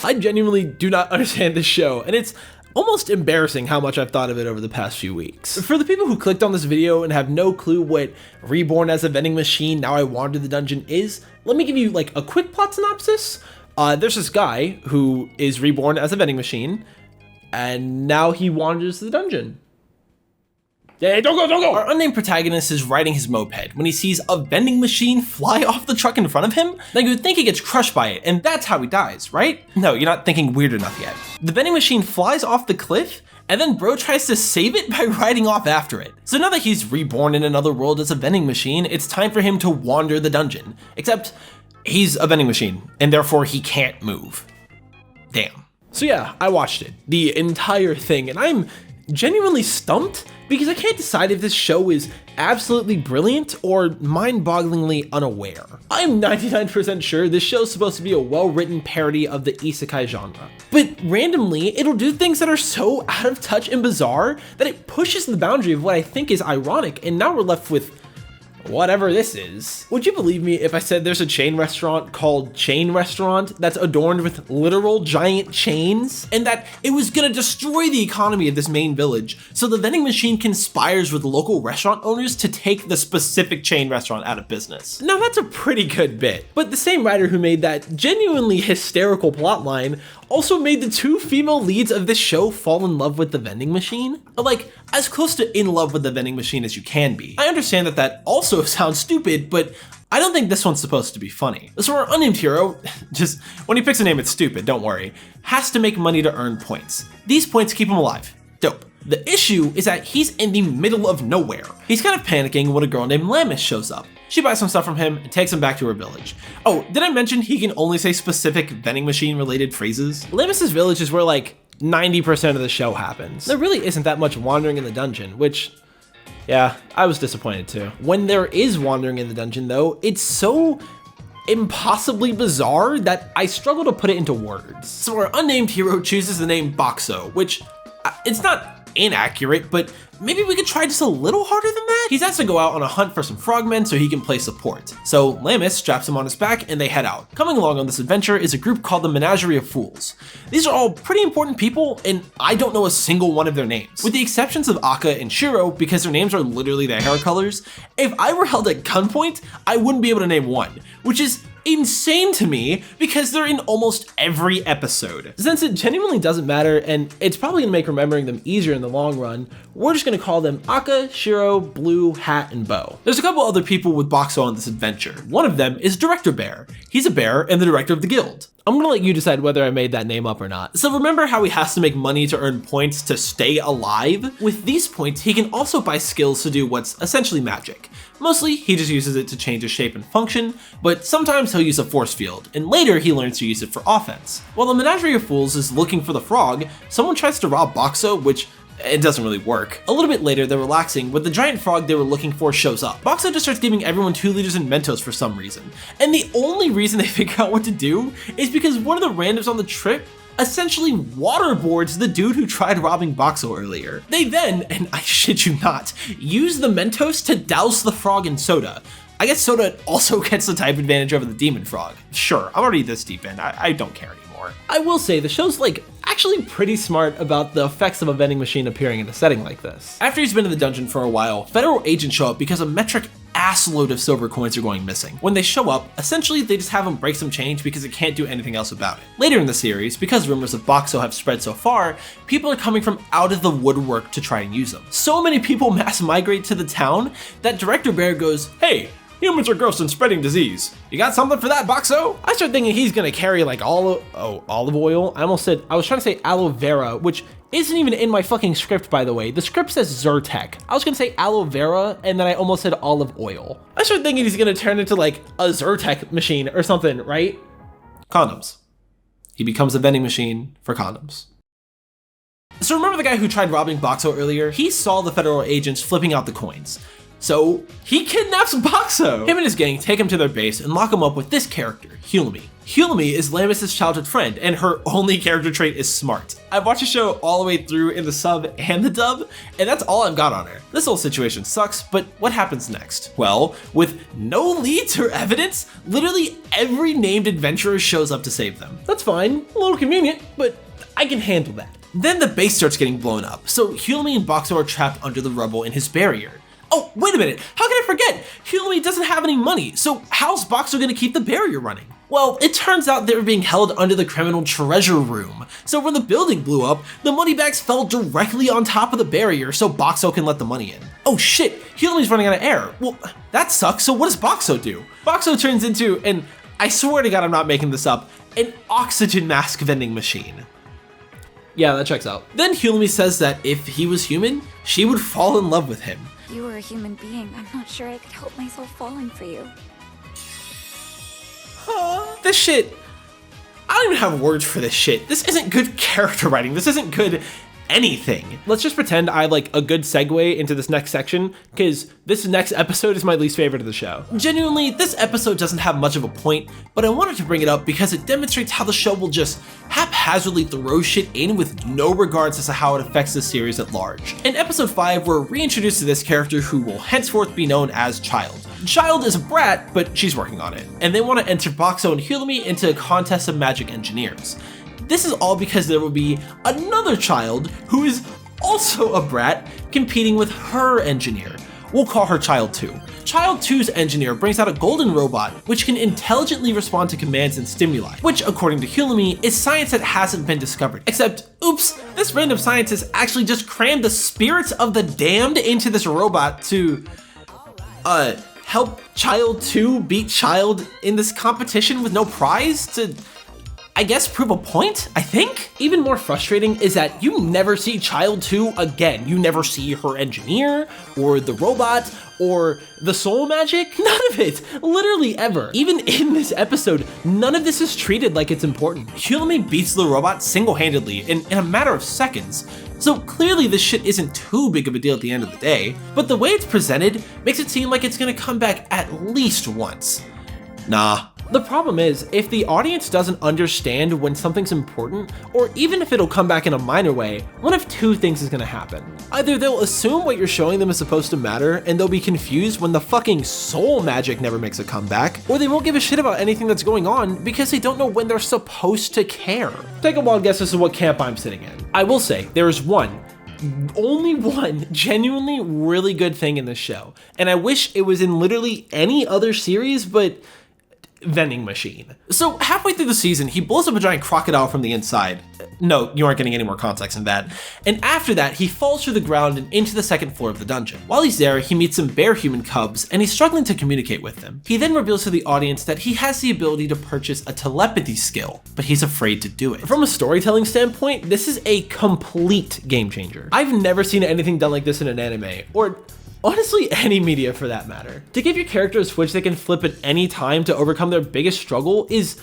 I genuinely do not understand this show, and it's almost embarrassing how much I've thought of it over the past few weeks. For the people who clicked on this video and have no clue what Reborn as a Vending Machine, Now I Wander the Dungeon is, let me give you like a quick plot synopsis. There's this guy who is reborn as a vending machine, and now he wanders the dungeon. Hey, don't go! Our unnamed protagonist is riding his moped when he sees a vending machine fly off the truck in front of him. Now you would think he gets crushed by it, and that's how he dies, right? No, you're not thinking weird enough yet. The vending machine flies off the cliff, and then bro tries to save it by riding off after it. So now that he's reborn in another world as a vending machine, it's time for him to wander the dungeon. Except, he's a vending machine, and therefore he can't move. Damn. So yeah, I watched it, the entire thing, and I'm genuinely stumped because I can't decide if this show is absolutely brilliant or mind-bogglingly unaware. I'm 99% sure this show is supposed to be a well-written parody of the isekai genre, but randomly it'll do things that are so out of touch and bizarre that it pushes the boundary of what I think is ironic, and now we're left with whatever this is. Would you believe me if I said there's a chain restaurant called Chain Restaurant that's adorned with literal giant chains, and that it was gonna destroy the economy of this main village, so the vending machine conspires with local restaurant owners to take the specific chain restaurant out of business? Now that's a pretty good bit, but the same writer who made that genuinely hysterical plotline also made the two female leads of this show fall in love with the vending machine. Like, as close to in love with the vending machine as you can be. I understand that that also sounds stupid, but I don't think this one's supposed to be funny. So our unnamed hero, just when he picks a name it's stupid, don't worry, has to make money to earn points. These points keep him alive. Dope. The issue is that he's in the middle of nowhere. He's kind of panicking when a girl named Lamis shows up. She buys some stuff from him and takes him back to her village. Oh, did I mention he can only say specific vending machine related phrases? Lamis's village is where like 90% of the show happens. There really isn't that much wandering in the dungeon, which, yeah, I was disappointed too. When there is wandering in the dungeon though, it's so impossibly bizarre that I struggle to put it into words. So our unnamed hero chooses the name Boxo, which it's not inaccurate, but maybe we could try just a little harder than that? He's asked to go out on a hunt for some frogmen so he can play support. So Lamis straps him on his back and they head out. Coming along on this adventure is a group called the Menagerie of Fools. These are all pretty important people and I don't know a single one of their names. With the exceptions of Akka and Shiro, because their names are literally their hair colors, if I were held at gunpoint, I wouldn't be able to name one, which is insane to me because they're in almost every episode. Since it genuinely doesn't matter and it's probably gonna make remembering them easier in the long run, we're just gonna call them Akka, Shiro, Blue, Hat, and Bow. There's a couple other people with Boxo on this adventure. One of them is Director Bear. He's a bear and the director of the guild. I'm gonna let you decide whether I made that name up or not. So remember how he has to make money to earn points to stay alive? With these points, he can also buy skills to do what's essentially magic. Mostly, he just uses it to change his shape and function, but sometimes he'll use a force field, and later he learns to use it for offense. While the Menagerie of Fools is looking for the frog, someone tries to rob Boxo, which it doesn't really work. A little bit later, they're relaxing when the giant frog they were looking for shows up. Boxo just starts giving everyone 2 liters in Mentos for some reason. And the only reason they figure out what to do is because one of the randoms on the trip essentially waterboards the dude who tried robbing Boxo earlier. They then, and I shit you not, use the Mentos to douse the frog in soda. I guess soda also gets the type advantage over the demon frog. Sure, I'm already this deep in, I don't care anymore. I will say, the show's actually pretty smart about the effects of a vending machine appearing in a setting like this. After he's been in the dungeon for a while, federal agents show up because a metric assload of silver coins are going missing. When they show up, essentially they just have him break some change because it can't do anything else about it. Later in the series, because rumors of Boxo have spread so far, people are coming from out of the woodwork to try and use them. So many people mass migrate to the town that Director Bear goes, "Hey, humans are gross and spreading disease. You got something for that, Boxo?" I start thinking he's gonna carry olive oil. I was trying to say aloe vera, which isn't even in my fucking script, by the way. The script says Zyrtec. I was gonna say aloe vera, and then I almost said olive oil. I start thinking he's gonna turn into a Zyrtec machine or something, right? Condoms. He becomes a vending machine for condoms. So remember the guy who tried robbing Boxo earlier? He saw the federal agents flipping out the coins. So he kidnaps Boxo. Him and his gang take him to their base and lock him up with this character, Hulmi. Hulmi is Lamis' childhood friend, and her only character trait is smart. I've watched the show all the way through in the sub and the dub, and that's all I've got on her. This whole situation sucks, but what happens next? Well, with no leads or evidence, literally every named adventurer shows up to save them. That's fine, a little convenient, but I can handle that. Then the base starts getting blown up, so Hulmi and Boxo are trapped under the rubble in his barrier. Oh, wait a minute, how can I forget? Hulmi doesn't have any money, so how's Boxo gonna keep the barrier running? Well, it turns out they were being held under the criminal treasure room. So when the building blew up, the money bags fell directly on top of the barrier so Boxo can let the money in. Oh shit, Hulmi's running out of air. Well, that sucks, so what does Boxo do? Boxo turns into, and I swear to God I'm not making this up, an oxygen mask vending machine. Yeah, that checks out. Then Hulmi says that if he was human, she would fall in love with him. You were a human being. I'm not sure I could help myself falling for you. This shit, I don't even have words for this shit. This isn't good character writing. This isn't good anything. Let's just pretend I like a good segue into this next section, because this next episode is my least favorite of the show. Genuinely, this episode doesn't have much of a point, but I wanted to bring it up because it demonstrates how the show will just haphazardly throw shit in with no regards as to how it affects the series at large. In episode 5, we're reintroduced to this character who will henceforth be known as Child. Child is a brat, but she's working on it, and they want to enter Boxo and Hulmi into a contest of magic engineers. This is all because there will be another Child who is also a brat competing with her engineer. We'll call her Child 2. Child 2's engineer brings out a golden robot which can intelligently respond to commands and stimuli, which according to Hulmi is science that hasn't been discovered. Except, oops, this random scientist actually just crammed the spirits of the damned into this robot to, help Child 2 beat Child in this competition with no prize to, I guess, prove a point, I think? Even more frustrating is that you never see Child 2 again. You never see her engineer, or the robot, or the soul magic. None of it, literally ever. Even in this episode, none of this is treated like it's important. Hulmi beats the robot single-handedly in a matter of seconds. So clearly this shit isn't too big of a deal at the end of the day, but the way it's presented makes it seem like it's gonna come back at least once. Nah. The problem is, if the audience doesn't understand when something's important, or even if it'll come back in a minor way, one of two things is gonna happen. Either they'll assume what you're showing them is supposed to matter, and they'll be confused when the fucking soul magic never makes a comeback, or they won't give a shit about anything that's going on because they don't know when they're supposed to care. Take a wild guess as to what camp I'm sitting in. I will say, there is only one genuinely really good thing in this show, and I wish it was in literally any other series, but vending machine. So halfway through the season, he blows up a giant crocodile from the inside. No, you aren't getting any more context than that. And after that, he falls through the ground and into the second floor of the dungeon. While he's there, he meets some bear human cubs and he's struggling to communicate with them. He then reveals to the audience that he has the ability to purchase a telepathy skill, but he's afraid to do it. From a storytelling standpoint, this is a complete game changer. I've never seen anything done like this in an anime, or honestly, any media for that matter. To give your character a switch they can flip at any time to overcome their biggest struggle is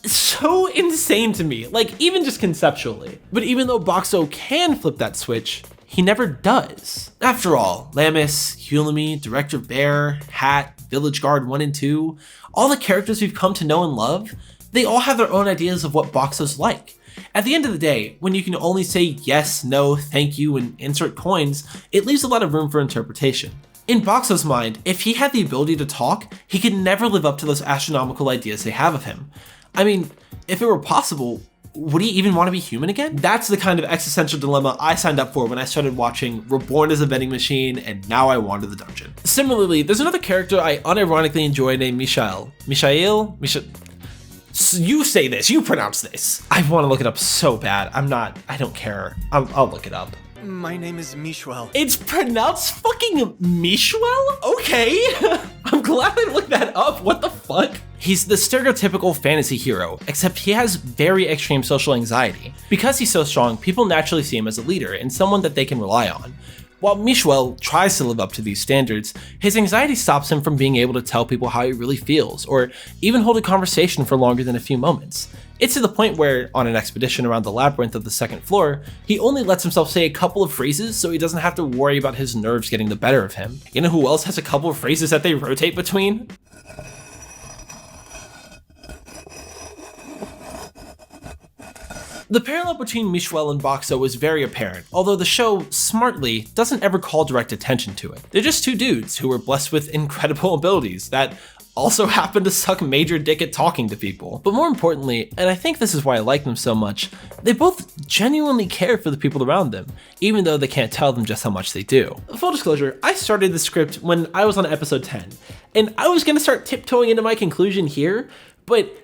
so insane to me, like even just conceptually. But even though Boxo can flip that switch, he never does. After all, Lamis, Hulmi, Director Bear, Hat, Village Guard 1 and 2, all the characters we've come to know and love, they all have their own ideas of what Boxo's like. At the end of the day, when you can only say yes, no, thank you, and insert coins, it leaves a lot of room for interpretation. In Boxo's mind, if he had the ability to talk, he could never live up to those astronomical ideas they have of him. I mean, if it were possible, would he even want to be human again? That's the kind of existential dilemma I signed up for when I started watching Reborn as a Vending Machine and Now I Wander the Dungeon. Similarly, there's another character I unironically enjoy named Michael. You say this, you pronounce this. I want to look it up so bad. I don't care. I'll look it up. My name is Michwell. It's pronounced fucking Michwell? Okay. I'm glad I looked that up. What the fuck? He's the stereotypical fantasy hero, except he has very extreme social anxiety. Because he's so strong, people naturally see him as a leader and someone that they can rely on. While Michwell tries to live up to these standards, his anxiety stops him from being able to tell people how he really feels, or even hold a conversation for longer than a few moments. It's to the point where, on an expedition around the labyrinth of the second floor, he only lets himself say a couple of phrases so he doesn't have to worry about his nerves getting the better of him. You know who else has a couple of phrases that they rotate between? The parallel between Michel and Boxo is very apparent, although the show, smartly, doesn't ever call direct attention to it. They're just two dudes who were blessed with incredible abilities that also happen to suck major dick at talking to people. But more importantly, and I think this is why I like them so much, they both genuinely care for the people around them, even though they can't tell them just how much they do. Full disclosure, I started the script when I was on episode 10, and I was gonna start tiptoeing into my conclusion here, but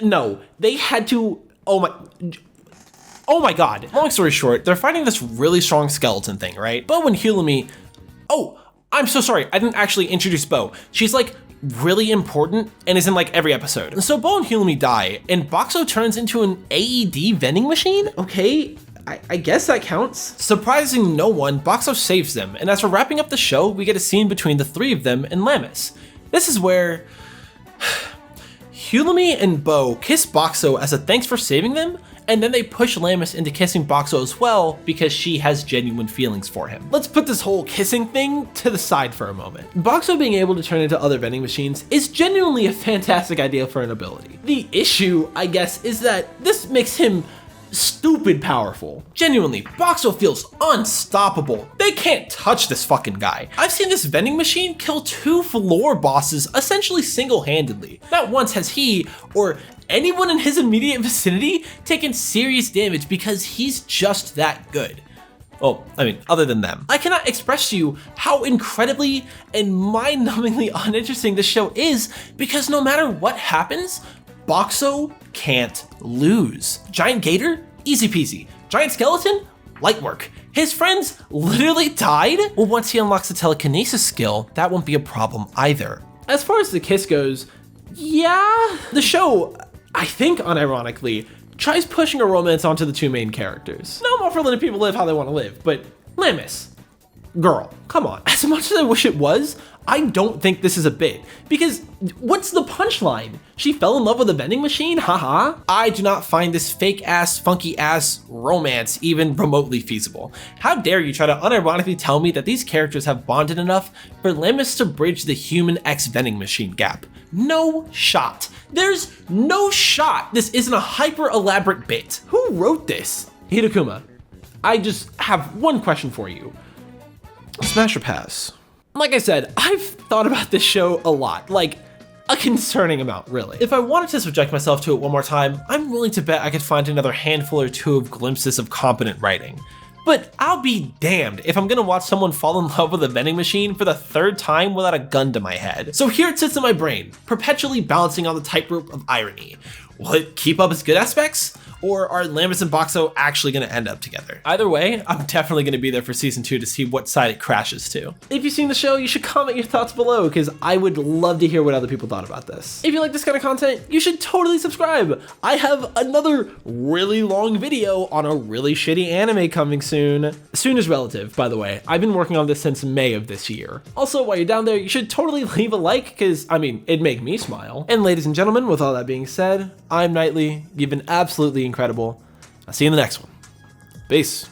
no, they had to, oh my god. Long story short, they're fighting this really strong skeleton thing, right? Bo and Hulumi, oh, I'm so sorry, I didn't actually introduce Bo. She's like really important and is in like every episode. And so Bo and Hulumi die, and Boxo turns into an AED vending machine? Okay, I guess that counts. Surprising no one, Boxo saves them, and as we're wrapping up the show, we get a scene between the three of them and Lamis. This is where Hulumi and Bo kiss Boxo as a thanks for saving them, and then they push Lamis into kissing Boxo as well because she has genuine feelings for him. Let's put this whole kissing thing to the side for a moment. Boxo being able to turn into other vending machines is genuinely a fantastic idea for an ability. The issue, I guess, is that this makes him stupid powerful. Genuinely, Boxo feels unstoppable. They can't touch this fucking guy. I've seen this vending machine kill 2 floor bosses essentially single-handedly. Not once has he, or anyone in his immediate vicinity, taken serious damage because he's just that good. Well, I mean, other than them. I cannot express to you how incredibly and mind-numbingly uninteresting this show is, because no matter what happens, Boxo can't lose. Giant Gator? Easy peasy. Giant Skeleton? Light work. His friends literally died? Well, once he unlocks the telekinesis skill, that won't be a problem either. As far as the kiss goes, yeah, the show, I think unironically, tries pushing a romance onto the two main characters. No, I'm all for letting people live how they want to live, but Lamis, girl, come on. As much as I wish it was, I don't think this is a bit, because what's the punchline? She fell in love with a vending machine? Haha. I do not find this fake ass, funky ass romance even remotely feasible. How dare you try to unironically tell me that these characters have bonded enough for Lamis to bridge the human X vending machine gap? No shot. There's no shot this isn't a hyper elaborate bit. Who wrote this? Hirokuma, I just have one question for you. Smash or pass? Like I said, I've thought about this show a lot, like a concerning amount, really. If I wanted to subject myself to it one more time, I'm willing to bet I could find another handful or two of glimpses of competent writing. But I'll be damned if I'm gonna watch someone fall in love with a vending machine for the 3rd time without a gun to my head. So here it sits in my brain, perpetually balancing on the tightrope of irony. Will it keep up its good aspects? Or are Lamis and Boxo actually going to end up together? Either way, I'm definitely going to be there for season 2 to see what side it crashes to. If you've seen the show, you should comment your thoughts below, because I would love to hear what other people thought about this. If you like this kind of content, you should totally subscribe. I have another really long video on a really shitty anime coming soon. Soon is relative, by the way. I've been working on this since May of this year. Also, while you're down there, you should totally leave a like, because, I mean, it'd make me smile. And ladies and gentlemen, with all that being said, I'm Knightley. You've been absolutely incredible. I'll see you in the next one. Peace.